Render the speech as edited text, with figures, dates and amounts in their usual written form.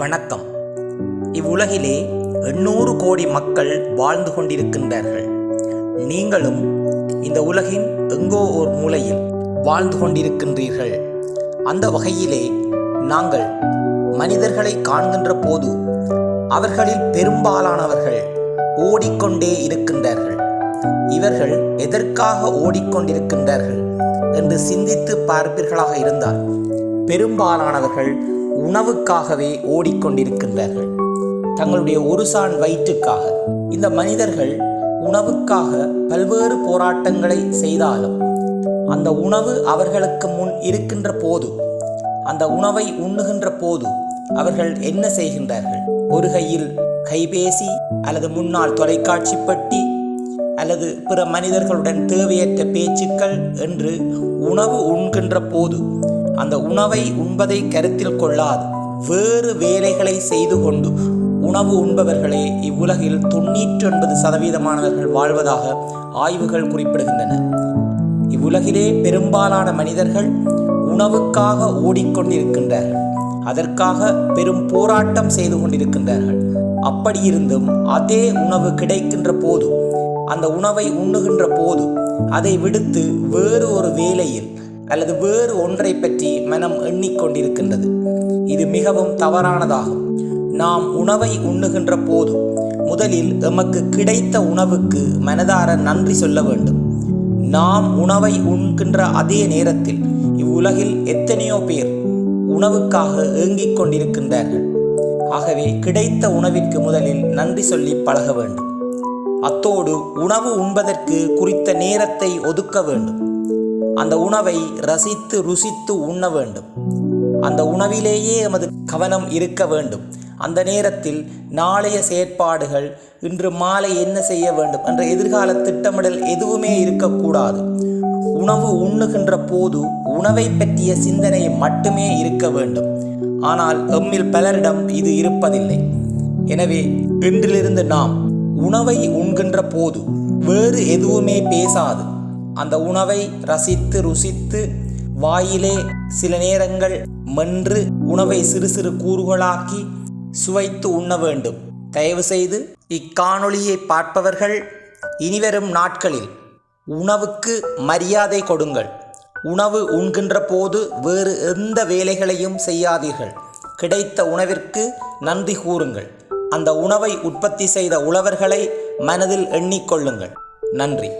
வணக்கம். இவ்வுலகிலே 800 கோடி மக்கள் வாழ்ந்து கொண்டிருக்கின்றார்கள். நீங்களும் இந்த உலகின் எங்கோ ஒரு மூலையில் வாழ்ந்து கொண்டிருக்கின்றீர்கள். அந்த வகையிலே நாங்கள் மனிதர்களை காண்கின்ற போது அவர்களில் பெரும்பாலானவர்கள் ஓடிக்கொண்டே இருக்கின்றார்கள். இவர்கள் எதற்காக ஓடிக்கொண்டிருக்கின்றார்கள் என்று சிந்தித்து பார்ப்பீர்களாக இருந்தால் பெரும்பாலானவர்கள் உணவுக்காகவே ஓடிக்கொண்டிருக்கின்றார்கள். தங்களுடைய ஒரு சான் வயிற்றுக்காக. இந்த மனிதர்கள் உணவுக்காக பல்வேறு போராட்டங்களை செய்தாலும் அந்த உணவு அவர்களுக்கு முன் இருக்கின்ற போது, அந்த உணவை உண்ணுகின்ற போது அவர்கள் என்ன செய்கின்றார்கள்? ஒரு கையில் கைபேசி அல்லது முன்னால் தொலைக்காட்சி பெட்டி அல்லது பிற மனிதர்களுடன் தேவையற்ற பேச்சுக்கள் என்று உணவு உண்கின்ற போது அந்த உணவை உண்பதை கருத்தில் கொள்ளாது வேறு வேலைகளை செய்து கொண்டு உணவு உண்பவர்களே இவ்வுலகில் 99% வாழ்வதாக ஆய்வுகள் குறிப்பிடுகின்றன. இவ்வுலகிலே பெரும்பாலான மனிதர்கள் உணவுக்காக ஓடிக்கொண்டிருக்கின்றார்கள். அதற்காக பெரும் போராட்டம் செய்து கொண்டிருக்கின்றார்கள். அப்படியிருந்தும் அதே உணவு கிடைக்கின்ற போது, அந்த உணவை உண்ணுகின்ற போது அதை விடுத்து வேறு ஒரு வேலையில் அல்லது வேறு ஒன்றை பற்றி மனம் எண்ணிக்கொண்டிருக்கின்றது. இது மிகவும் தவறானதாகும். நாம் உணவை உண்ணுகின்ற போது முதலில் எமக்கு கிடைத்த உணவுக்கு மனதார நன்றி சொல்ல வேண்டும். நாம் உணவை உண்கின்ற அதே நேரத்தில் இவ்வுலகில் எத்தனையோ பேர் உணவுக்காக ஏங்கிக் கொண்டிருக்கின்றார்கள். ஆகவே கிடைத்த உணவிற்கு முதலில் நன்றி சொல்லி பழக வேண்டும். அத்தோடு உணவு உண்பதற்கு குறித்த நேரத்தை ஒதுக்க வேண்டும். அந்த உணவை ரசித்து ருசித்து உண்ண வேண்டும். அந்த உணவிலேயே எமது கவனம் இருக்க வேண்டும். அந்த நேரத்தில் நாளைய செயற்பாடுகள், இன்று மாலை என்ன செய்ய வேண்டும் என்ற எதிர்கால திட்டமிடல் எதுவுமே இருக்கக்கூடாது. உணவு உண்ணுகின்ற போது உணவை பற்றிய சிந்தனை மட்டுமே இருக்க வேண்டும். ஆனால் எம்மில் பலரிடம் இது இருப்பதில்லை. எனவே இன்றிலிருந்து நாம் உணவை உண்கின்ற போது வேறு எதுவுமே பேசாது அந்த உணவை ரசித்து ருசித்து வாயிலே சில நேரங்கள் மென்று உணவை சிறு சிறு கூறுகளாக்கி சுவைத்து உண்ண வேண்டும். தயவு செய்து இக்காணொளியை பார்ப்பவர்கள் இனிவரும் நாட்களில் உணவுக்கு மரியாதை கொடுங்கள். உணவு உண்கின்ற போது வேறு எந்த வேலைகளையும் செய்யாதீர்கள். கிடைத்த உணவிற்கு நன்றி கூறுங்கள். அந்த உணவை உற்பத்தி செய்த உழவர்களை மனதில் எண்ணிக்கொள்ளுங்கள். நன்றி.